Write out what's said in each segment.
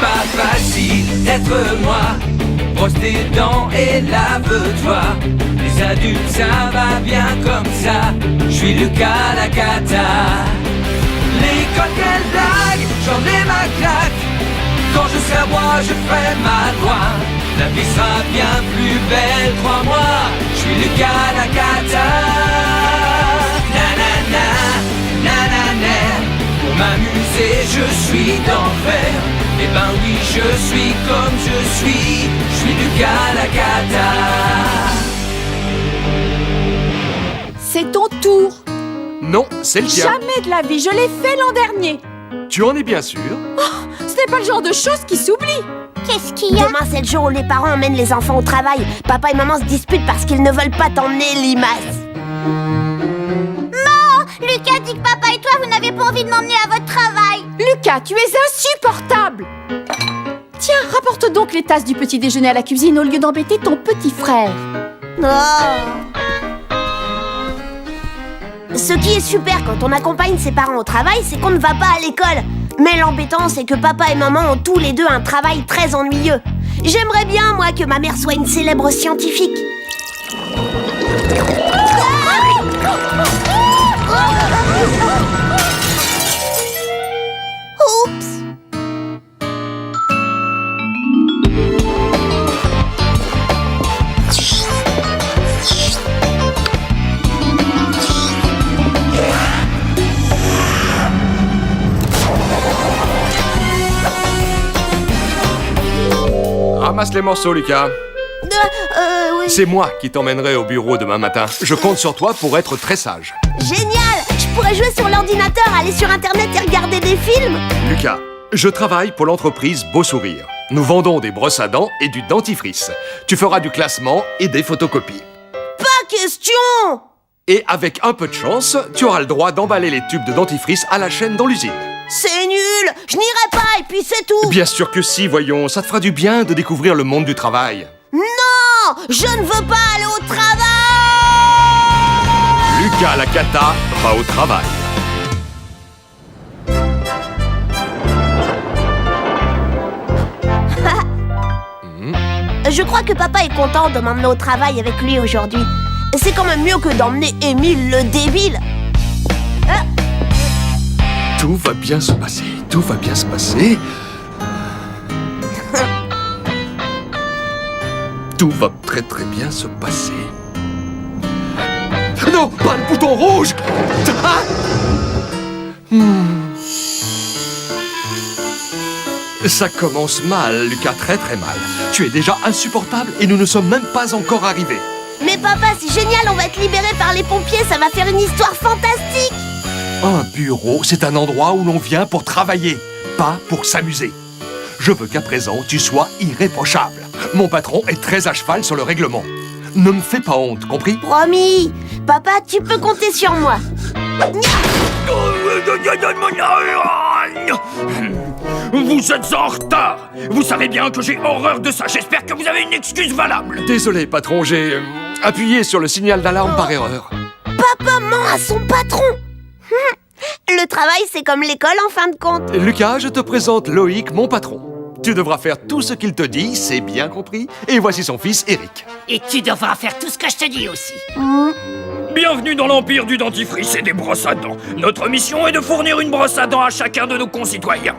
pas facile d'être moi. Brosse tes dents et lave-toi. Les adultes, ça va bien comme ça. Je suis Lucas Lacata. L'école, quelle blague, j'en ai ma claque. Quand je serai à moi, je ferai ma loi. La vie sera bien plus belle, crois-moi. Je suis Lucas Lacata. Nanana, nanana. Pour m'amuser, je suis d'enfer. Eh ben oui, je suis comme je suis Lucas Lacata. C'est ton tour. Non, c'est le tien. Jamais de la vie, je l'ai fait l'an dernier. Tu en es bien sûr? Ce n'est pas le genre de chose qui s'oublie. Qu'est-ce qu'il y a? Demain, c'est le jour où les parents emmènent les enfants au travail. Papa et maman se disputent parce qu'ils ne veulent pas t'emmener, limace. Non! Lucas dit que papa et toi, vous n'avez pas envie de m'emmener à votre travail. Lucas, tu es insupportable. Tiens, rapporte donc les tasses du petit déjeuner à la cuisine au lieu d'embêter ton petit frère. Oh. Ce qui est super quand on accompagne ses parents au travail, c'est qu'on ne va pas à l'école. Mais l'embêtant, c'est que papa et maman ont tous les deux un travail très ennuyeux. J'aimerais bien, moi, que ma mère soit une célèbre scientifique. Oups! Ramasse les morceaux, Lucas. Oui. C'est moi qui t'emmènerai au bureau demain matin. Je compte sur toi pour être très sage. Génial! Je pourrais jouer sur l'ordinateur, aller sur Internet et regarder des films. Lucas, je travaille pour l'entreprise Beau Sourire. Nous vendons des brosses à dents et du dentifrice. Tu feras du classement et des photocopies. Pas question! Et avec un peu de chance, tu auras le droit d'emballer les tubes de dentifrice à la chaîne dans l'usine. C'est nul! Je n'irai pas et puis c'est tout! Bien sûr que si, voyons. Ça te fera du bien de découvrir le monde du travail. Non! Je ne veux pas aller au travail! Lucas Lacata va au travail. Je crois que papa est content de m'emmener au travail avec lui aujourd'hui. C'est quand même mieux que d'emmener Émile le débile. Tout va bien se passer, tout va bien se passer. Tout va très très bien se passer. Non, pas le bouton rouge! Ah! Ça commence mal, Lucas, très très mal. Tu es déjà insupportable et nous ne sommes même pas encore arrivés. Mais papa, c'est génial, on va être libérés par les pompiers, ça va faire une histoire fantastique. Un bureau, c'est un endroit où l'on vient pour travailler, pas pour s'amuser. Je veux qu'à présent, tu sois irréprochable. Mon patron est très à cheval sur le règlement. Ne me fais pas honte, compris? Promis. Papa, tu peux compter sur moi. Vous êtes en retard. Vous savez bien que j'ai horreur de ça. J'espère que vous avez une excuse valable. Désolé, patron, j'ai appuyé sur le signal d'alarme par erreur. Papa ment à son patron. Le travail, c'est comme l'école en fin de compte. Lucas, je te présente Loïc, mon patron. Tu devras faire tout ce qu'il te dit, c'est bien compris. Et voici son fils, Eric. Et tu devras faire tout ce que je te dis aussi. Bienvenue dans l'empire du dentifrice et des brosses à dents. Notre mission est de fournir une brosse à dents à chacun de nos concitoyens.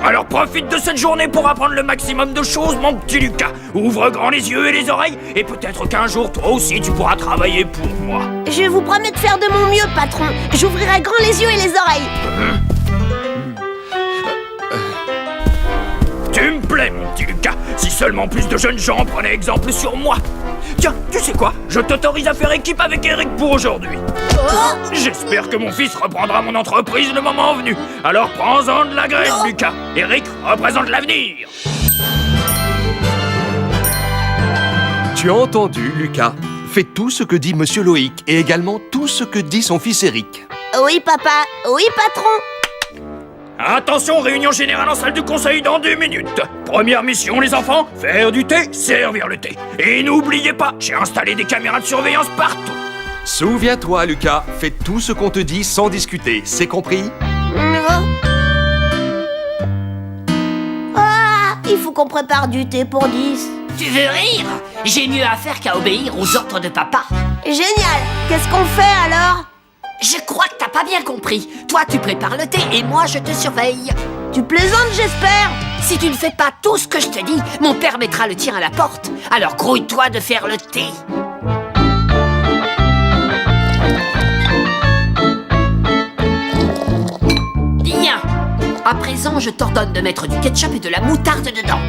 Alors profite de cette journée pour apprendre le maximum de choses, mon petit Lucas. Ouvre grand les yeux et les oreilles, et peut-être qu'un jour, toi aussi, tu pourras travailler pour moi. Je vous promets de faire de mon mieux, patron. J'ouvrirai grand les yeux et les oreilles. Tu me plais, mon petit Lucas. Si seulement plus de jeunes gens prenaient exemple sur moi. Tiens, tu sais quoi? Je t'autorise à faire équipe avec Eric pour aujourd'hui. J'espère que mon fils reprendra mon entreprise le moment venu. Alors prends-en de la graine, Lucas. Eric représente l'avenir. Tu as entendu, Lucas? Fais tout ce que dit Monsieur Loïc et également tout ce que dit son fils Eric. Oui, papa. Oui, patron. Attention, réunion générale en salle de conseil dans 2 minutes. Première mission, les enfants, faire du thé, servir le thé. Et n'oubliez pas, j'ai installé des caméras de surveillance partout. Souviens-toi, Lucas, fais tout ce qu'on te dit sans discuter, c'est compris? Ah. qu'on prépare du thé pour 10. Tu veux rire? J'ai mieux à faire qu'à obéir aux ordres de papa. Génial! Qu'est-ce qu'on fait alors? Je crois que t'as pas bien compris. Toi, tu prépares le thé et moi, je te surveille. Tu plaisantes, j'espère? Si tu ne fais pas tout ce que je te dis, mon père mettra le tien à la porte. Alors grouille-toi de faire le thé. Bien. À présent, je t'ordonne de mettre du ketchup et de la moutarde dedans.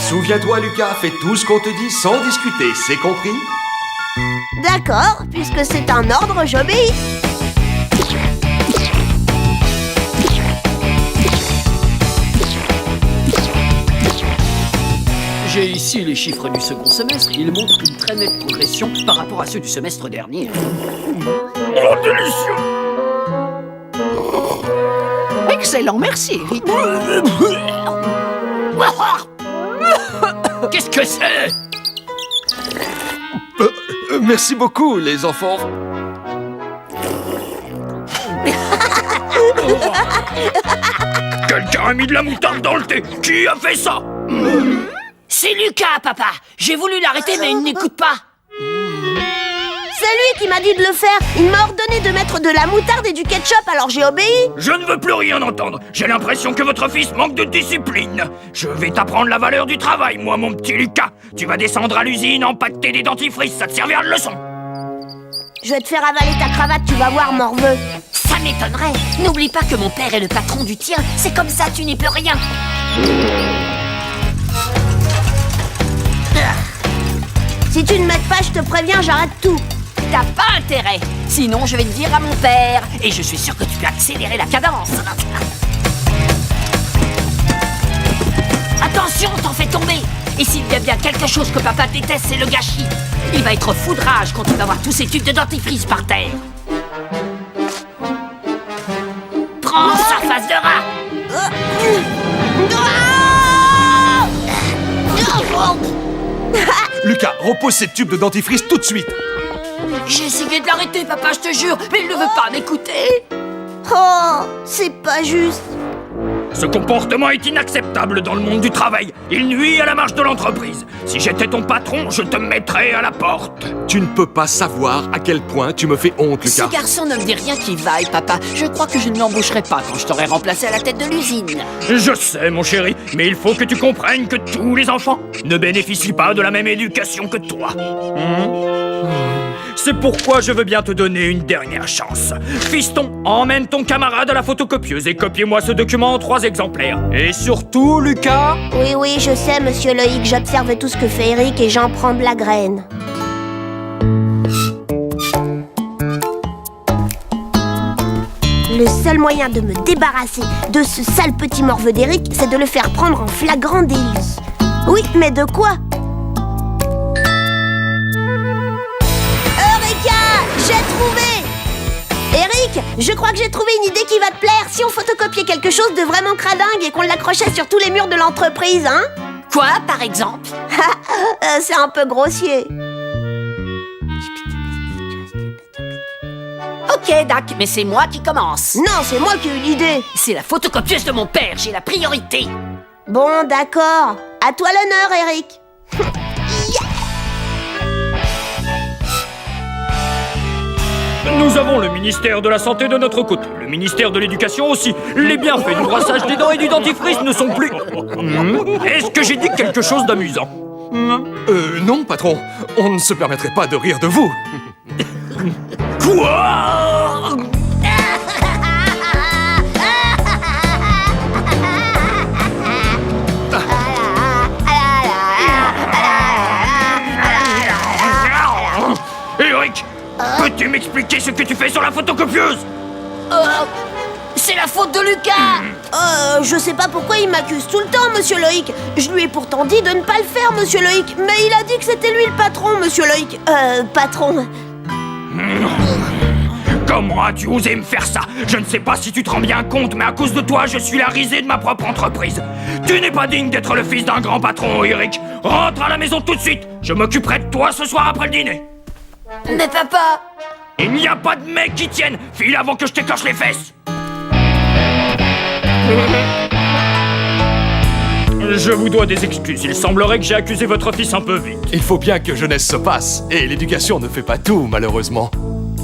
Souviens-toi, Lucas, fais tout ce qu'on te dit sans discuter, c'est compris? D'accord, puisque c'est un ordre, j'obéis. J'ai ici les chiffres du second semestre. Ils montrent une très nette progression par rapport à ceux du semestre dernier. Oh, délicieux! Excellent, merci, Eric. Qu'est-ce que c'est? Merci beaucoup, les enfants. Quelqu'un a mis de la moutarde dans le thé. Qui a fait ça? C'est Lucas, papa. J'ai voulu l'arrêter, mais il n'écoute pas. C'est lui qui m'a dit de le faire. Il m'a ordonné de mettre de la moutarde et du ketchup, alors j'ai obéi. Je ne veux plus rien entendre. J'ai l'impression que votre fils manque de discipline. Je vais t'apprendre la valeur du travail, moi, mon petit Lucas. Tu vas descendre à l'usine, empaqueter des dentifrices, ça te servira de leçon. Je vais te faire avaler ta cravate, tu vas voir, morveux. Ça m'étonnerait. N'oublie pas que mon père est le patron du tien. C'est comme ça, tu n'y peux rien. Si tu ne m'aides pas, je te préviens, j'arrête tout. T'as pas intérêt. Sinon, je vais le dire à mon père. Et je suis sûr que tu peux accélérer la cadence. Attention, t'en fais tomber. Et s'il y a bien quelque chose que papa déteste, c'est le gâchis. Il va être foudrage quand il va voir tous ces tubes de dentifrice par terre. Prends sa face de rat. Lucas, repose cette tube de dentifrice tout de suite. J'ai essayé de l'arrêter, papa, je te jure, mais il ne veut pas m'écouter. Oh, c'est pas juste. Ce comportement est inacceptable dans le monde du travail. Il nuit à la marche de l'entreprise. Si j'étais ton patron, je te mettrais à la porte. Tu ne peux pas savoir à quel point tu me fais honte, Ce Lucas. garçon ne me dit rien qui vaille, papa. Je crois que je ne l'embaucherai pas quand je t'aurai remplacé à la tête de l'usine. Je sais, mon chéri, mais il faut que tu comprennes que tous les enfants ne bénéficient pas de la même éducation que toi. C'est pourquoi je veux bien te donner une dernière chance. Fiston, emmène ton camarade à la photocopieuse et copiez-moi ce document en 3 exemplaires. Et surtout, Lucas... Oui, je sais, monsieur Loïc, j'observe tout ce que fait Eric et j'en prends de la graine. Le seul moyen de me débarrasser de ce sale petit morveux d'Eric, c'est de le faire prendre en flagrant délit. Oui, mais de quoi? J'ai trouvé! Eric, je crois que j'ai trouvé une idée qui va te plaire. Si on photocopiait quelque chose de vraiment cradingue et qu'on l'accrochait sur tous les murs de l'entreprise, hein? Quoi, par exemple? C'est un peu grossier. Ok, Dac, mais c'est moi qui commence. Non, c'est moi qui ai eu l'idée. C'est la photocopieuse de mon père, j'ai la priorité. Bon, d'accord. À toi l'honneur, Eric. Nous avons le ministère de la Santé de notre côté, le ministère de l'Éducation aussi. Les bienfaits du brossage des dents et du dentifrice ne sont plus... Est-ce que j'ai dit quelque chose d'amusant? Non, patron. On ne se permettrait pas de rire de vous. Quoi? Eric, peux-tu m'expliquer ce que tu fais sur la photocopieuse? C'est la faute de Lucas. Je sais pas pourquoi il m'accuse tout le temps, monsieur Loïc. Je lui ai pourtant dit de ne pas le faire, monsieur Loïc. Mais il a dit que c'était lui le patron, monsieur Loïc. Patron. Comment as-tu osé me faire ça? Je ne sais pas si tu te rends bien compte, mais à cause de toi, je suis la risée de ma propre entreprise. Tu n'es pas digne d'être le fils d'un grand patron, Eric. Rentre à la maison tout de suite. Je m'occuperai de toi ce soir après le dîner. Mais papa... Il n'y a pas de mec qui tienne. File avant que je t'écorche les fesses. Je vous dois des excuses, il semblerait que j'ai accusé votre fils un peu vite. Il faut bien que jeunesse se passe, et l'éducation ne fait pas tout, malheureusement.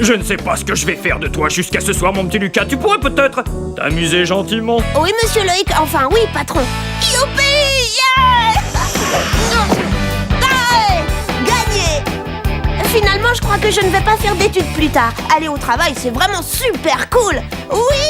Je ne sais pas ce que je vais faire de toi jusqu'à ce soir, mon petit Lucas. Tu pourrais peut-être t'amuser gentiment. Oui, monsieur Loïc, enfin oui, patron. Youpi! Yeah! Ouais! Gagné! Finalement, je crois que je ne vais pas faire d'études plus tard. Aller au travail, c'est vraiment super cool. Oui!